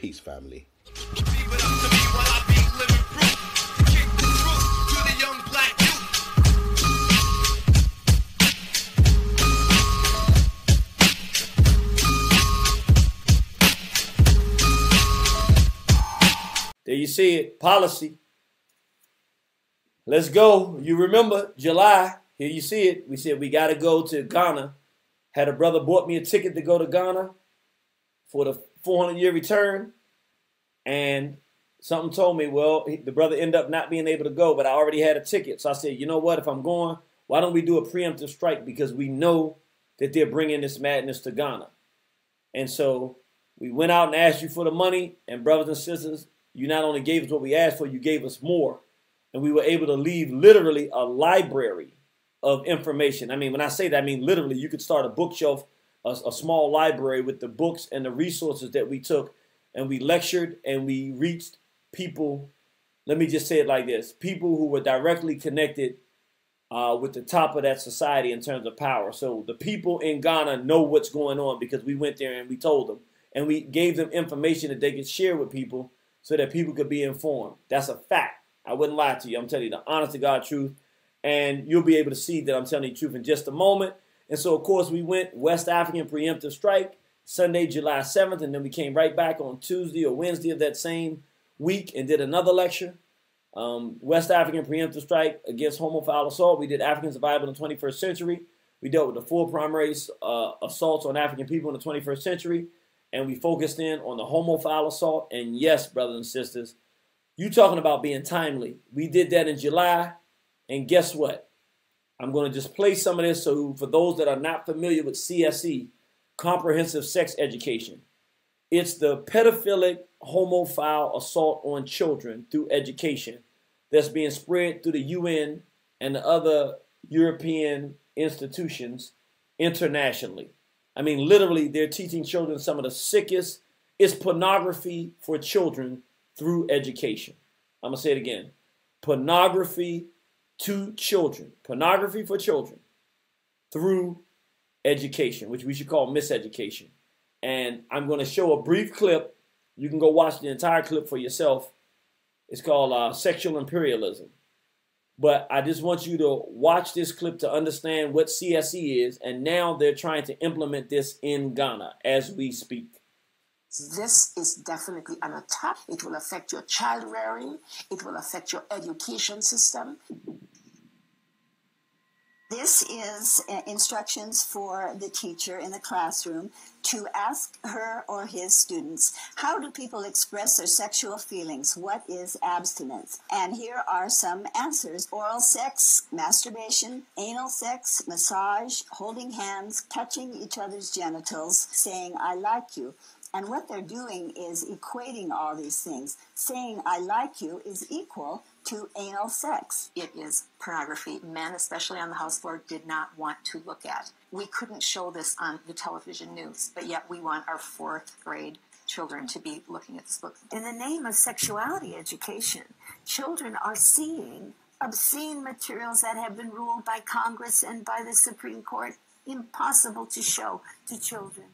Peace, family. There you see it, policy. Let's go. You remember July, here you see it. We said we got to go to Ghana. Had a brother bought me a ticket to go to Ghana for the 400-year return. And something told me, well, the brother ended up not being able to go, but I already had a ticket. So I said, you know what, if I'm going, why don't we do a preemptive strike? Because we know that they're bringing this madness to Ghana. And so we went out and asked you for the money. And brothers and sisters, you not only gave us what we asked for, you gave us more. And we were able to leave literally a library of information. I mean, when I say that, I mean literally you could start a bookshelf, a small library with the books and the resources that we took. And we lectured and we reached people, let me just say it like this, people who were directly connected with the top of that society in terms of power. So the people in Ghana know what's going on because we went there and we told them. And we gave them information that they could share with people so that people could be informed. That's a fact. I wouldn't lie to you. I'm telling you the honest to God truth. And you'll be able to see that I'm telling you the truth in just a moment. And so, of course, we went West African preemptive strike Sunday, July 7th. And then we came right back on Tuesday or Wednesday of that same week and did another lecture. West African preemptive strike against homophile assault. We did African survival in the 21st century. We dealt with the 4 primary assaults on African people in the 21st century. And we focused in on the homophile assault. And yes, brothers and sisters, you talking about being timely. We did that in July. And guess what? I'm going to just play some of this. So for those that are not familiar with CSE, Comprehensive Sex Education, it's the pedophilic homophile assault on children through education that's being spread through the UN and the other European institutions internationally. I mean, literally, they're teaching children some of the sickest. It's pornography for children through education. I'm going to say it again. Pornography to children. Pornography for children through education, which we should call miseducation. And I'm going to show a brief clip. You can go watch the entire clip for yourself. It's called Sexual Imperialism. But I just want you to watch this clip to understand what CSE is. And now they're trying to implement this in Ghana as we speak. This is definitely an attack. It will affect your child rearing. It will affect your education system. This is instructions for the teacher in the classroom to ask her or his students, how do people express their sexual feelings? What is abstinence? And here are some answers. Oral sex, masturbation, anal sex, massage, holding hands, touching each other's genitals, saying, I like you. And what they're doing is equating all these things. Saying, I like you is equal to anal sex. It is pornography. Men, especially on the House floor, did not want to look at. We couldn't show this on the television news, but yet we want our 4th grade children to be looking at this book. In the name of sexuality education, children are seeing obscene materials that have been ruled by Congress and by the Supreme Court impossible to show to children.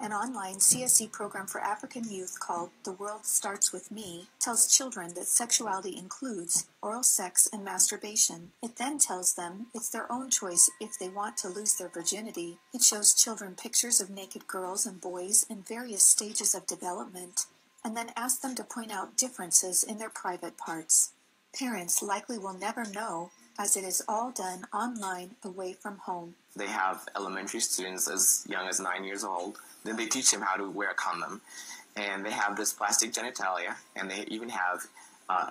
An online CSE program for African youth called The World Starts With Me tells children that sexuality includes oral sex and masturbation. It then tells them it's their own choice if they want to lose their virginity. It shows children pictures of naked girls and boys in various stages of development, and then asks them to point out differences in their private parts. Parents likely will never know, as it is all done online away from home. They have elementary students as young as 9 years old. Then they teach them how to wear a condom. And they have this plastic genitalia. And they even have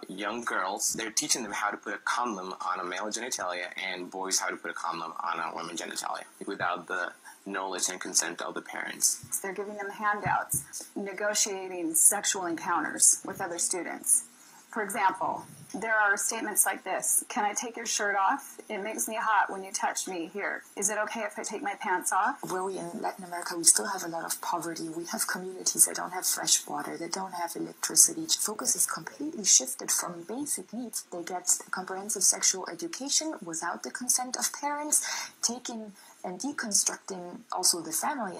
young girls. They're teaching them how to put a condom on a male genitalia and boys how to put a condom on a woman genitalia without the knowledge and consent of the parents. They're giving them handouts, negotiating sexual encounters with other students. For example, there are statements like this: can I take your shirt off? It makes me hot when you touch me here. Is it okay if I take my pants off? Where we in Latin America, we still have a lot of poverty. We have communities that don't have fresh water, that don't have electricity. Focus is completely shifted from basic needs. They get comprehensive sexual education without the consent of parents, taking and deconstructing also the family.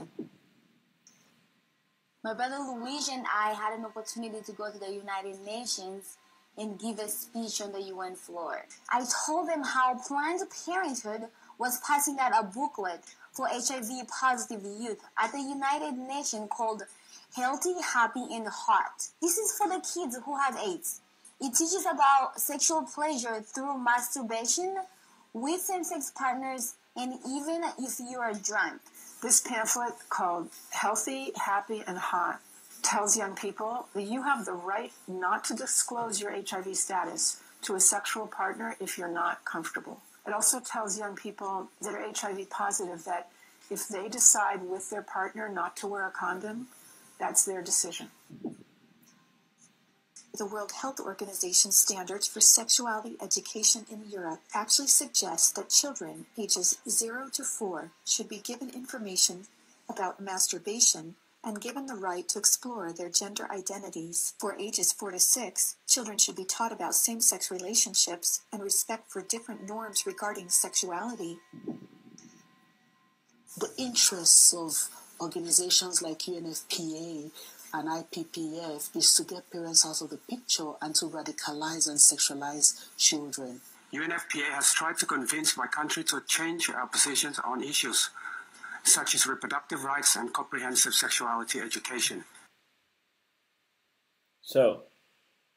My brother Luigi and I had an opportunity to go to the United Nations and give a speech on the UN floor. I told them how Planned Parenthood was passing out a booklet for HIV positive youth at the United Nations called Healthy, Happy, and Hot. This is for the kids who have AIDS. It teaches about sexual pleasure through masturbation with same-sex partners and even if you are drunk. This pamphlet called Healthy, Happy, and Hot tells young people that you have the right not to disclose your HIV status to a sexual partner if you're not comfortable. It also tells young people that are HIV positive that if they decide with their partner not to wear a condom, that's their decision. The World Health Organization standards for sexuality education in Europe actually suggest that children ages 0 to 4 should be given information about masturbation and given the right to explore their gender identities. For ages 4 to 6, children should be taught about same-sex relationships and respect for different norms regarding sexuality. The interests of organizations like UNFPA and IPPF is to get parents out of the picture and to radicalize and sexualize children. UNFPA has tried to convince my country to change our positions on issues such as reproductive rights and comprehensive sexuality education. So,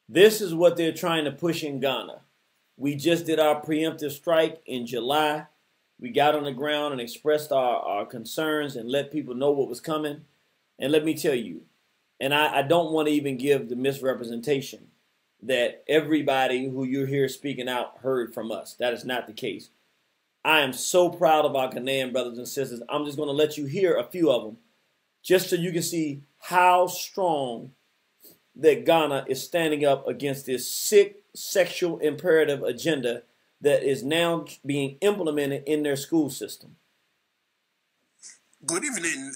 this is what they're trying to push in Ghana. We just did our preemptive strike in July. We got on the ground and expressed our concerns and let people know what was coming. And let me tell you, and I don't want to even give the misrepresentation that everybody who you're here speaking out heard from us. That is not the case. I am so proud of our Ghanaian brothers and sisters. I'm just going to let you hear a few of them just so you can see how strong that Ghana is standing up against this sick sexual imperative agenda that is now being implemented in their school system. Good evening,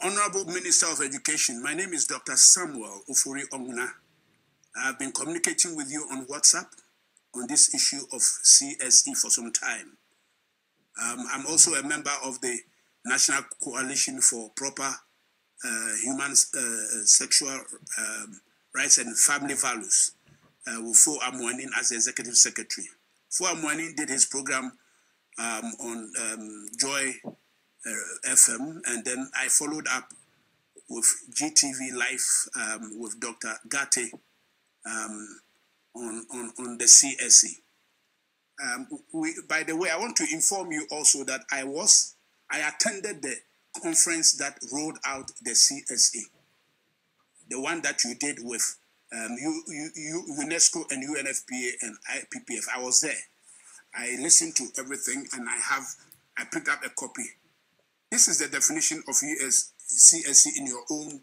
Honorable Minister of Education. My name is Dr. Samuel Ofori Onguna. I've been communicating with you on WhatsApp on this issue of CSE for some time. I'm also a member of the National Coalition for Proper Human Sexual Rights and Family Values, with Fo Amwanin as the Executive Secretary. Fo Amwanin did his program on Joy FM, and then I followed up with GTV Live with Dr. Gate on the CSE. By the way, I want to inform you also that I attended the conference that rolled out the CSE, the one that you did with UNESCO and UNFPA and IPPF. I was there. I listened to everything, and I picked up a copy. This is the definition of CSE in your own,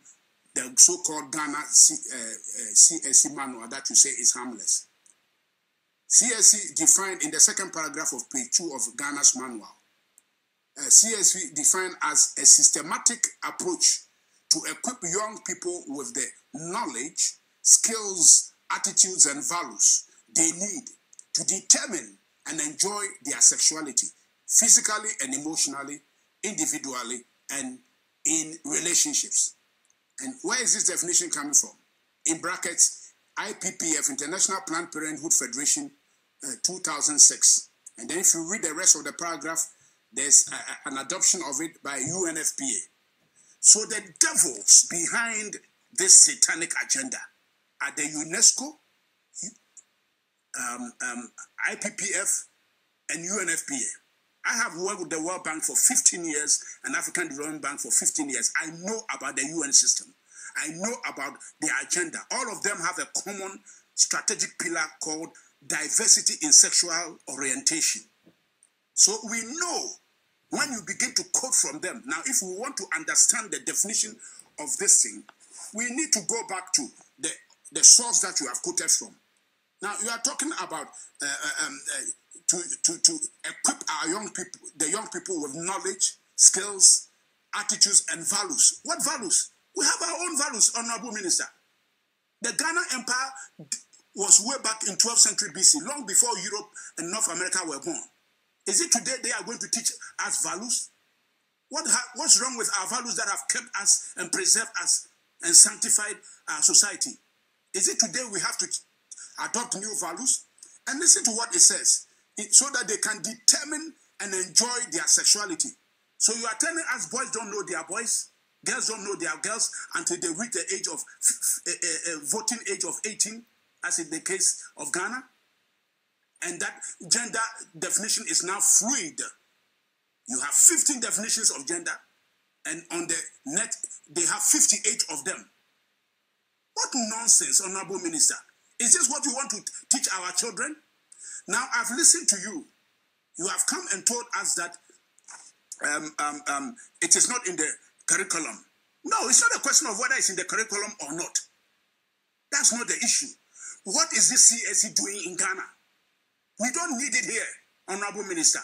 the so-called Ghana CSE manual that you say is harmless. CSE defined in the second paragraph of page 2 of Ghana's manual. CSE defined as a systematic approach to equip young people with the knowledge, skills, attitudes, and values they need to determine and enjoy their sexuality, physically and emotionally, individually, and in relationships. And where is this definition coming from? In brackets, IPPF, International Planned Parenthood Federation, 2006. And then if you read the rest of the paragraph, there's an adoption of it by UNFPA. So the devils behind this satanic agenda are the UNESCO, IPPF, and UNFPA. I have worked with the World Bank for 15 years and African Development Bank for 15 years. I know about the UN system. I know about their agenda. All of them have a common strategic pillar called diversity in sexual orientation. So we know when you begin to quote from them. Now, if we want to understand the definition of this thing, we need to go back to the source that you have quoted from. Now, you are talking about to equip our young people, the young people with knowledge, skills, attitudes, and values. What values? We have our own values, Honorable Minister. The Ghana Empire was way back in 12th century BC, long before Europe and North America were born. Is it today they are going to teach us values? What's wrong with our values that have kept us and preserved us and sanctified society? Is it today we have to adopt new values? And listen to what it says, so that they can determine and enjoy their sexuality. So you are telling us boys don't know their boys, girls don't know their girls until they reach the age of voting age of 18, as in the case of Ghana? And that gender definition is now fluid. You have 15 definitions of gender, and on the net, they have 58 of them. What nonsense, Honorable Minister. Is this what you want to teach our children? Now, I've listened to you. You have come and told us that it is not in the curriculum. No, it's not a question of whether it's in the curriculum or not. That's not the issue. What is this CSE doing in Ghana? We don't need it here, Honorable Minister.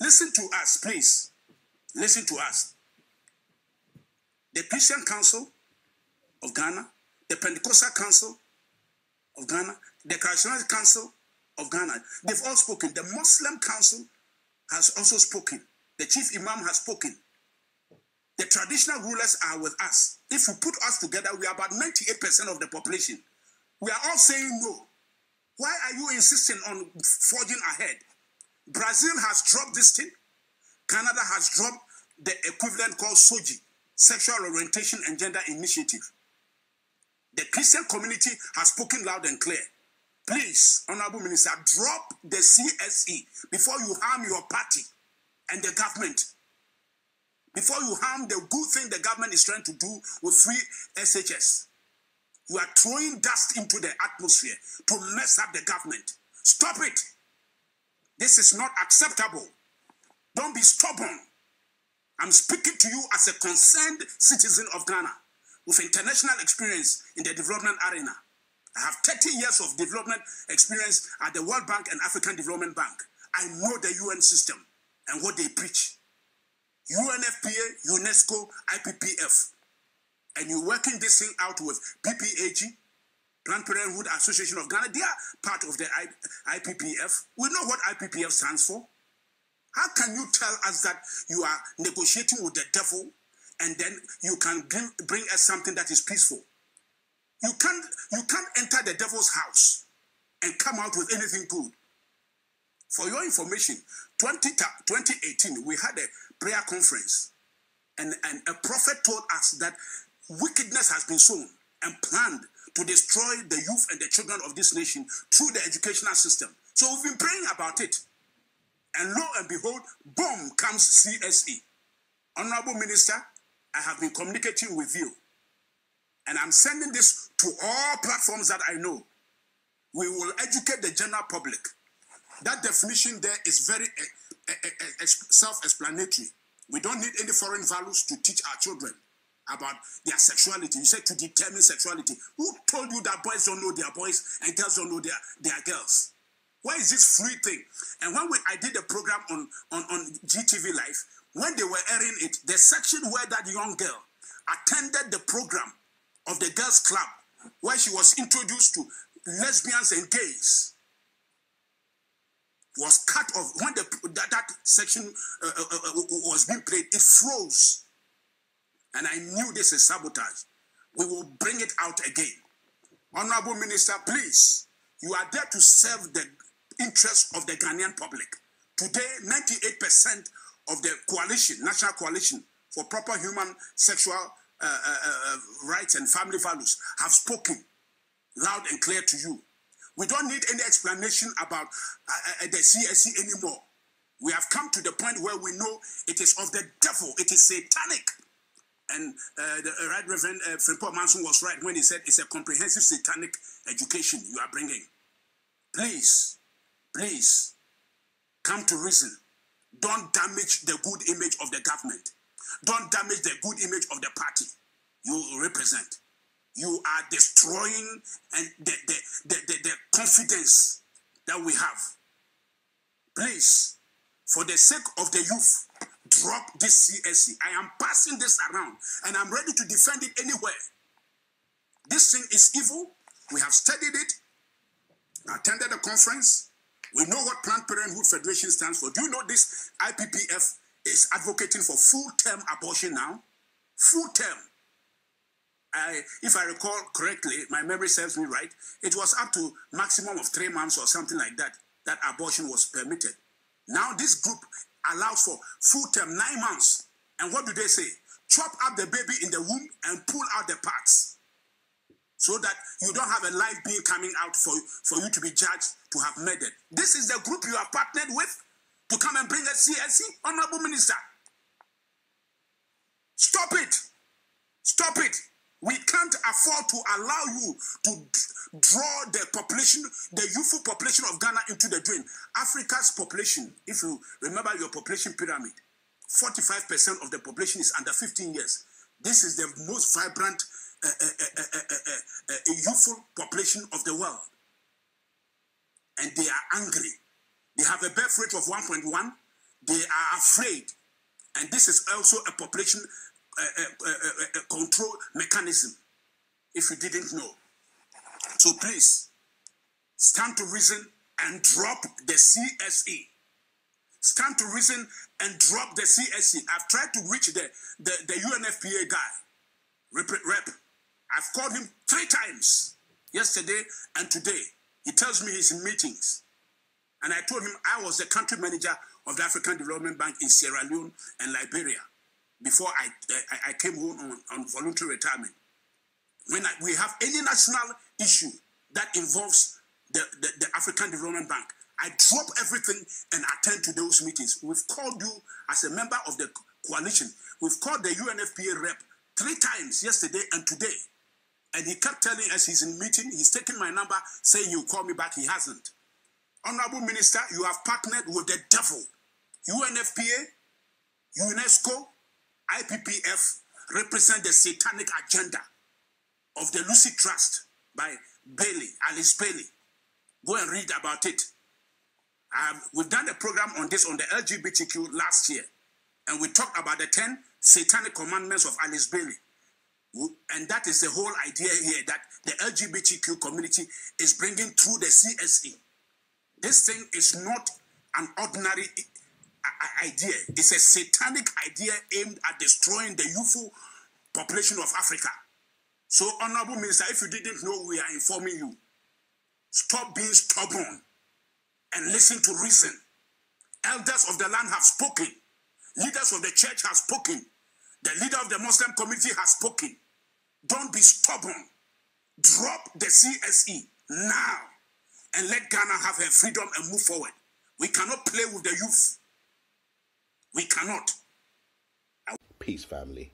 Listen to us, please. Listen to us. The Christian Council of Ghana, the Pentecostal Council of Ghana, the Charismatic Council of Ghana, they've all spoken. The Muslim Council has also spoken. The Chief Imam has spoken. The traditional rulers are with us. If you put us together, we are about 98% of the population. We are all saying no. Why are you insisting on forging ahead? Brazil has dropped this thing. Canada has dropped the equivalent called SOGI, Sexual Orientation and Gender Initiative. The Christian community has spoken loud and clear. Please, Honorable Minister, drop the CSE before you harm your party and the government. Before you harm the good thing the government is trying to do with free SHS. You are throwing dust into the atmosphere to mess up the government. Stop it. This is not acceptable. Don't be stubborn. I'm speaking to you as a concerned citizen of Ghana with international experience in the development arena. I have 30 years of development experience at the World Bank and African Development Bank. I know the UN system and what they preach. UNFPA, UNESCO, IPPF. And you're working this thing out with PPAG, Planned Parenthood Association of Ghana. They are part of the IPPF. We know what IPPF stands for. How can you tell us that you are negotiating with the devil and then you can bring us something that is peaceful? You can't enter the devil's house and come out with anything good. For your information, 2018, we had a prayer conference, and a prophet told us that wickedness has been sown and planned to destroy the youth and the children of this nation through the educational system. So we've been praying about it. And lo and behold, boom, comes CSE. Honorable Minister, I have been communicating with you. And I'm sending this to all platforms that I know. We will educate the general public. That definition there is very self-explanatory. We don't need any foreign values to teach our children about their sexuality. You said to determine sexuality. Who told you that boys don't know their boys and girls don't know their girls? Why is this free thing? And when I did a program on GTV Live, when they were airing it, the section where that young girl attended the program of the girls' club, where she was introduced to lesbians and gays, was cut off. When that section was being played, it froze. And I knew this is sabotage. We will bring it out again. Honorable Minister, please, you are there to serve the interests of the Ghanaian public. Today, 98% of the coalition, National Coalition for Proper Human Sexual Rights and Family Values have spoken loud and clear to you. We don't need any explanation about the CSE anymore. We have come to the point where we know it is of the devil. It is satanic. And the Right Reverend Frimpong Manson was right when he said it's a comprehensive satanic education you are bringing. Please, please, come to reason. Don't damage the good image of the government. Don't damage the good image of the party you represent. You are destroying and the confidence that we have. Please, for the sake of the youth, drop this CSE. I am passing this around and I'm ready to defend it anywhere. This thing is evil. We have studied it, attended the conference. We know what Planned Parenthood Federation stands for. Do you know this IPPF is advocating for full-term abortion now? Full-term. if I recall correctly, my memory serves me right, it was up to maximum of 3 months or something like that, that abortion was permitted. Now this group allows for full term 9 months. And what do they say? Chop up the baby in the womb and pull out the parts, so that you don't have a live being coming out for you to be judged to have murdered. This is the group you have partnered with to come and bring a CSE, Honorable Minister. Stop it. Stop it. We can't afford to allow you to draw the population, the youthful population of Ghana into the drain. Africa's population, if you remember your population pyramid, 45% of the population is under 15 years. This is the most vibrant youthful population of the world. And they are angry. They have a birth rate of 1.1. They are afraid. And this is also a population control mechanism, if you didn't know. So please, stand to reason and drop the CSE. Stand to reason and drop the CSE. I've tried to reach the UNFPA guy, Rep. I've called him 3 times, yesterday and today. He tells me he's in meetings. And I told him I was the country manager of the African Development Bank in Sierra Leone and Liberia before I came home on voluntary retirement. When we have any national issue that involves the African Development Bank, I drop everything and attend to those meetings. We've called you as a member of the coalition. We've called the UNFPA rep 3 times, yesterday and today. And he kept telling us he's in meeting. He's taking my number, saying he'll call me back. He hasn't. Honorable Minister, you have partnered with the devil. UNFPA, UNESCO, IPPF represent the satanic agenda of the Lucid Trust by Alice Bailey. Go and read about it. We've done a program on this on the LGBTQ last year, and we talked about the 10 satanic commandments of Alice Bailey. And that is the whole idea here, that the LGBTQ community is bringing through the CSE. This thing is not an ordinary idea. It's a satanic idea aimed at destroying the youthful population of Africa. So, Honorable Minister, if you didn't know, we are informing you. Stop being stubborn and listen to reason. Elders of the land have spoken. Leaders of the church have spoken. The leader of the Muslim community has spoken. Don't be stubborn. Drop the CSE now and let Ghana have her freedom and move forward. We cannot play with the youth. We cannot. Peace, family.